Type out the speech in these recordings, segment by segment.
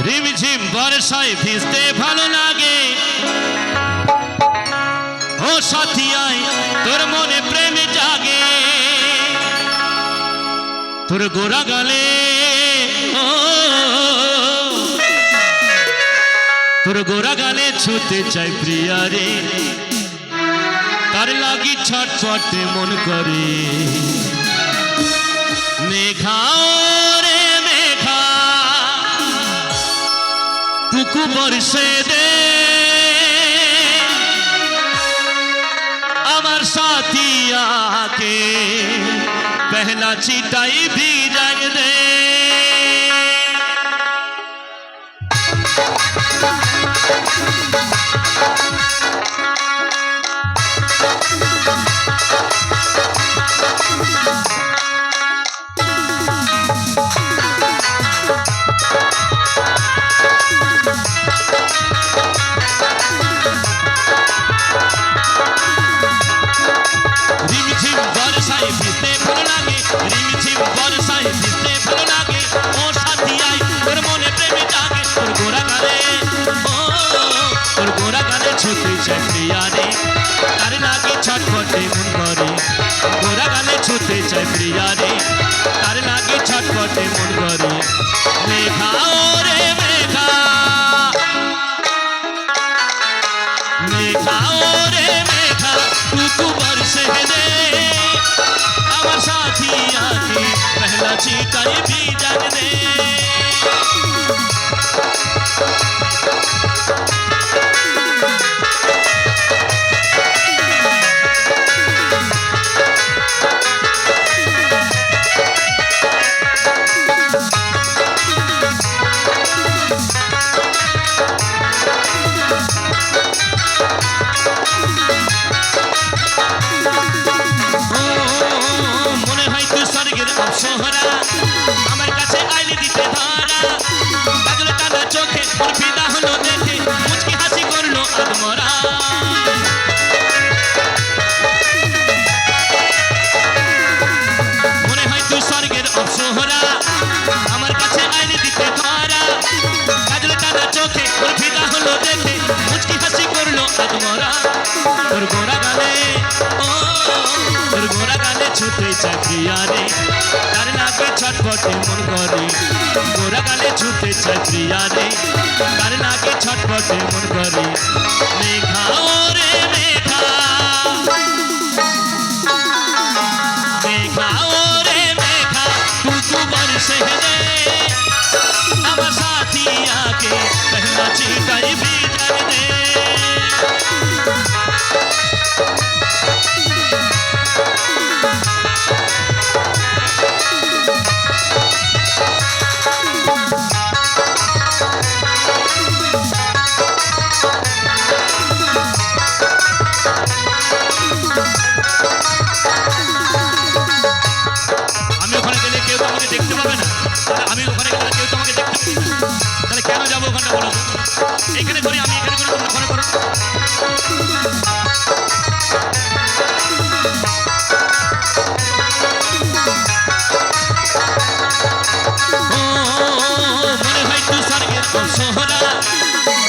রিমঝিম বর্ষায় ভিজতে ভালো লাগে। ও সাথী আয় তোর মনে প্রেমে জাগে, তোর গোরা গালে তোর গোরা গালে ছুতে চাই প্রিয়া রে, তার লাগি ছটফটে মন করে। মেঘা রে মেঘা টুকু বর্ষে দে, আমার সাথী आके पहला चिटाई भी रंग दे। तार लागे छटपटे मन करे, गोरा गाले छूते चाय प्रिया रे, तार लागे छटपटे मन करे। मेघा रे मेघा मेघा रे मेघा टुकु बरसे दे, আমার সাথী आके पहला चिटाई भी जग दे। সোহরা আমার কাছে আইলে দিতে ধরা, কাজলে টানা চোখে ওর ফিদা হলো দেখে, মুচকি হাসি করলো আদমরা। মনে হয় তুই স্বর্গের অপসোহরা, আমার কাছে আইলে দিতে ধরা, কাজলে টানা চোখে ওর ফিদা হলো দেখে, মুচকি হাসি করলো আদমরা। তোর গোরা গালে তোর গোরা গালে ছুতে চাই প্রিয়া রে, तार लागे छटपटे मन करे, गोरा गाले छूते चाय प्रिया रे, तार लागे छटपटे मन करे। मेघा रे मेघा मेघा रे मेघा टुकु बरसे दे, আমার সাথী आके पहला चिटाई भी जग दे।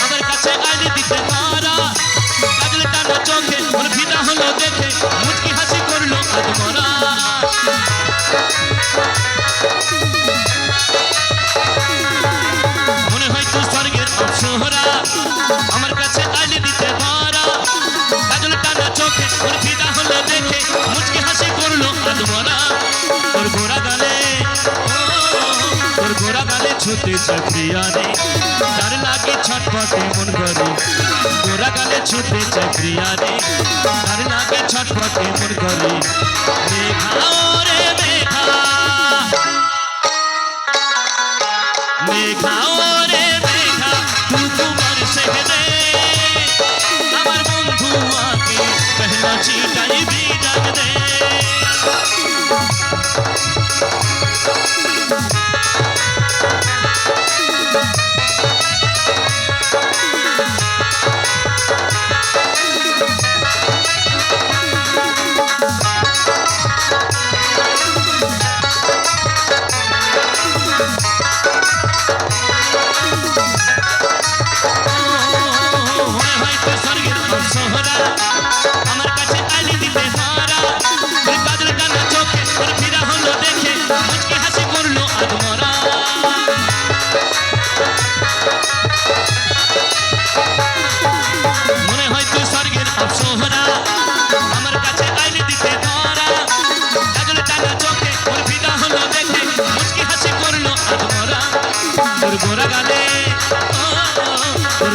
আমার কাছে আইলে দিতে ধরা, কাজলে টানা চোখে ওর ফিদা হলো দেখে, মুচকি হাসি করলো আদমরা। মনে হয় তুই স্বর্গের অপসোহরা, আমার কাছে আইলে দিতে ধরা, কাজলে টানা চোখে ওর ফিদা হলো দেখে, মুচকি হাসি করলো আদমরা। তোর গোরা গালে তোর গোরা গালে ছুতে চায় প্রিয়া রে, तार लागे छटपटे मन करे, गोरा गाले छूते चाय प्रिया रे, तार लागे छटपटे मन करे। मेघा रे मेघा मेघा रे मेघा टुकु बरसे दे, আমার বন্ধু आके पहला चिटाई भी जग दे।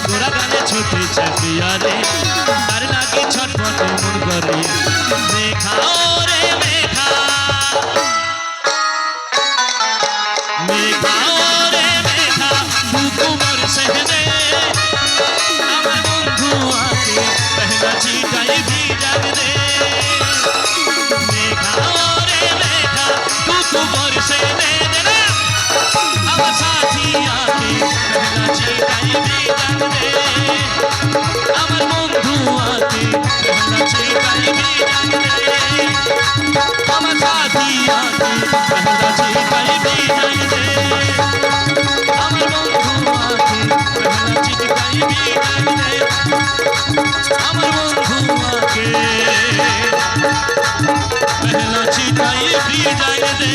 গোরা গানে ছুটে চাপিয়া রে তার লাগি ছটপট মন করে মেঘা ওরে মেঘা মেঘা ওরে মেঘা কুকুমর সেহরে আমার বন্ধু আকে পহলা চিটাই ভিজাগ দে মেঘা ওরে মেঘা কুকুমর সেহরে আমার সাথী আকে পহলা চিটাই ভিজাগ দে আমার বন্ধু আকে পহলা চিটাই ভিজাগ দে আমার সাথী আকে পহলা চিটাই ভিজাগ দে আমার বন্ধু আকে পহলা চিটাই ভিজাগ দে আমার বন্ধু আকে पहला चिटाई भी जाए दे